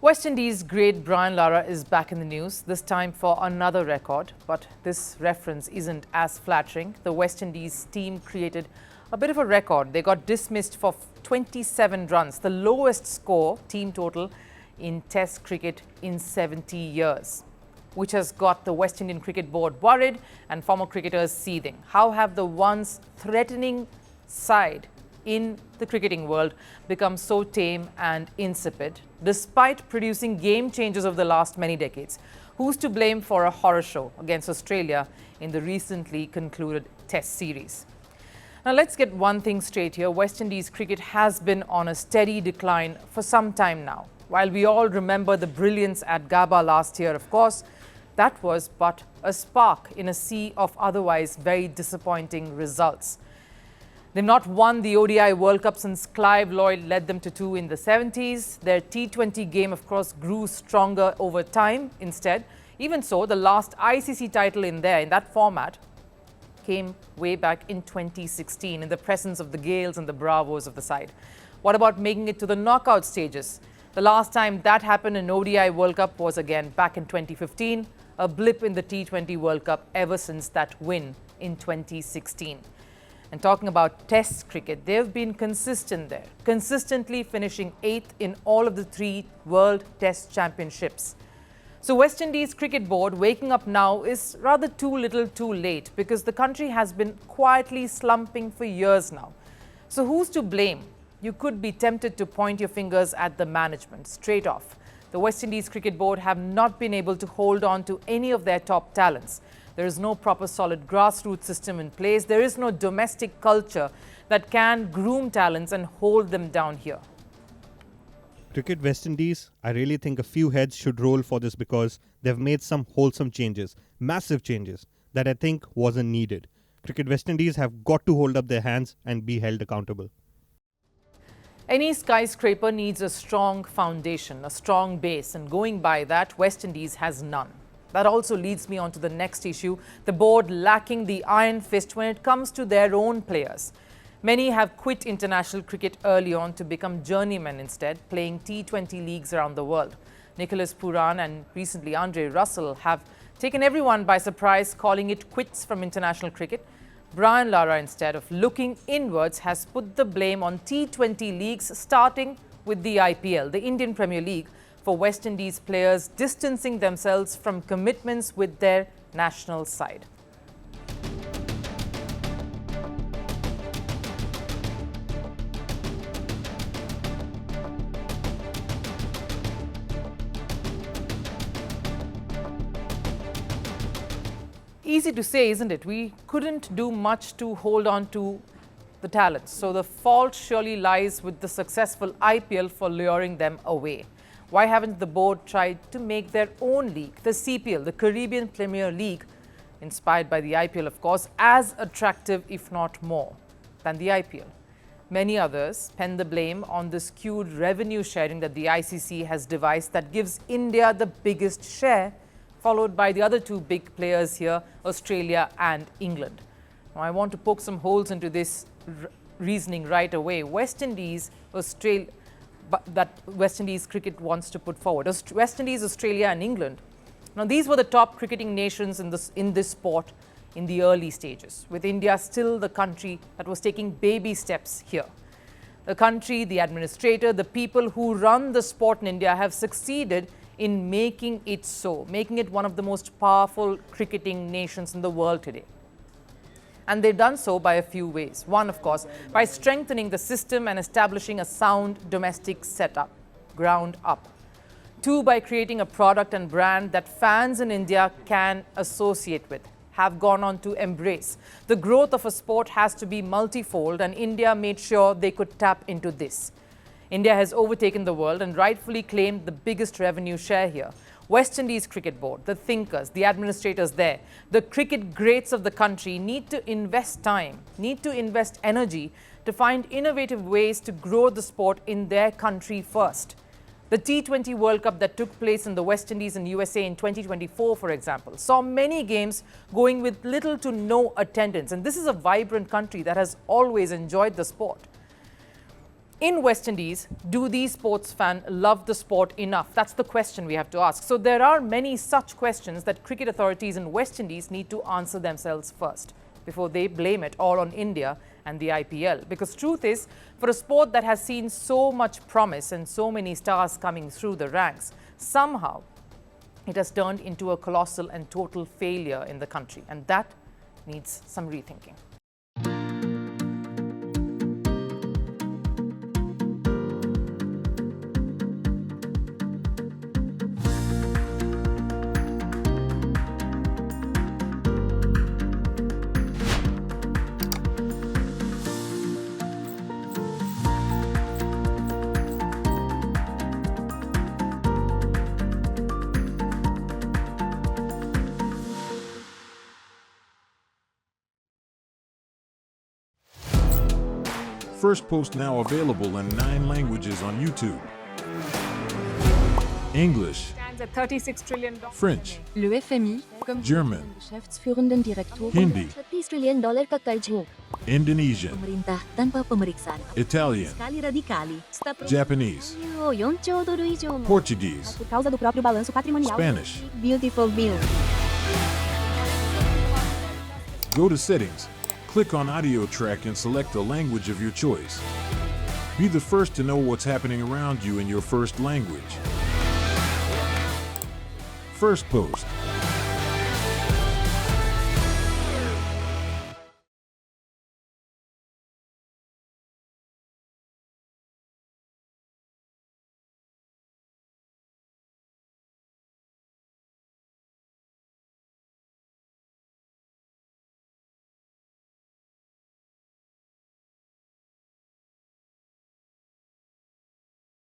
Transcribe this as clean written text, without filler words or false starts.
West Indies great Brian Lara is back in the news, this time for another record. But this reference isn't as flattering. The West Indies team created a bit of a record. They got dismissed for 27 runs, the lowest score team total in Test cricket in 70 years, which has got the West Indian Cricket Board worried and former cricketers seething. How have the once threatening side in the cricketing world become so tame and insipid, despite producing game changers of the last many decades? Who's to blame for a horror show against Australia in the recently concluded Test series? Now, let's get one thing straight here. West Indies cricket has been on a steady decline for some time now. While we all remember the brilliance at Gabba last year, of course, that was but a spark in a sea of otherwise very disappointing results. They've not won the ODI World Cup since Clive Lloyd led them to 2 in the 70s. Their T20 game, of course, grew stronger over time instead. Even so, the last ICC title in that format came way back in 2016 in the presence of the Gales and the Bravos of the side. What about making it to the knockout stages? The last time that happened in ODI World Cup was again back in 2015, a blip in the T20 World Cup ever since that win in 2016. And talking about Test cricket, they've been consistent there, consistently finishing 8th in all of the 3 World Test Championships. So West Indies Cricket Board waking up now is rather too little too late, because the country has been quietly slumping for years now. So who's to blame? You could be tempted to point your fingers at the management straight off. The West Indies Cricket Board have not been able to hold on to any of their top talents. There is no proper solid grassroots system in place. There is no domestic culture that can groom talents and hold them down here. Cricket West Indies, I really think a few heads should roll for this, because they've made some wholesome changes, massive changes, that I think wasn't needed. Cricket West Indies have got to hold up their hands and be held accountable. Any skyscraper needs a strong foundation, a strong base, and going by that, West Indies has none. That also leads me on to the next issue, the board lacking the iron fist when it comes to their own players. Many have quit international cricket early on to become journeymen instead, playing T20 leagues around the world. Nicholas Pooran and recently Andre Russell have taken everyone by surprise, calling it quits from international cricket. Brian Lara, instead of looking inwards, has put the blame on T20 leagues, starting with the IPL, the Indian Premier League, for West Indies players distancing themselves from commitments with their national side. Easy to say, isn't it? We couldn't do much to hold on to the talents. So the fault surely lies with the successful IPL for luring them away. Why haven't the board tried to make their own league, the CPL, the Caribbean Premier League, inspired by the IPL, of course, as attractive, if not more, than the IPL? Many others pen the blame on the skewed revenue sharing that the ICC has devised that gives India the biggest share, followed by the other 2 big players here, Australia and England. Now, I want to poke some holes into this reasoning right away. West Indies, Australia, that West Indies cricket wants to put forward. West Indies, Australia and England. Now, these were the top cricketing nations in this sport in the early stages, with India still the country that was taking baby steps here. The country, the administrator, the people who run the sport in India have succeeded in making it so, making it one of the most powerful cricketing nations in the world today. And they've done so by a few ways. One, of course, by strengthening the system and establishing a sound domestic setup, ground up. 2, by creating a product and brand that fans in India can associate with, have gone on to embrace. The growth of a sport has to be multifold, and India made sure they could tap into this. India has overtaken the world and rightfully claimed the biggest revenue share here. West Indies Cricket Board, the thinkers, the administrators there, the cricket greats of the country need to invest time, need to invest energy to find innovative ways to grow the sport in their country first. The T20 World Cup that took place in the West Indies and USA in 2024, for example, saw many games going with little to no attendance. And this is a vibrant country that has always enjoyed the sport. In West Indies, do these sports fans love the sport enough? That's the question we have to ask. So there are many such questions that cricket authorities in West Indies need to answer themselves first before they blame it all on India and the IPL. Because truth is, for a sport that has seen so much promise and so many stars coming through the ranks, somehow it has turned into a colossal and total failure in the country. And that needs some rethinking. Firstpost now available in 9 languages on YouTube. English, Stands at $36 trillion. French, Le FMI, comme German, Geschäftsführenden Direktor Hindi, $30 trillion ka karjo. Indonesian, Pemerintah tanpa pemeriksaan. Italian, Sekali radikali. Japanese, $4 trilhão. Portuguese, Por causa do próprio balanço patrimonial. Spanish. Beautiful bill. Go to Settings, click on Audio Track and select the language of your choice. Be the first to know what's happening around you in your first language. Firstpost.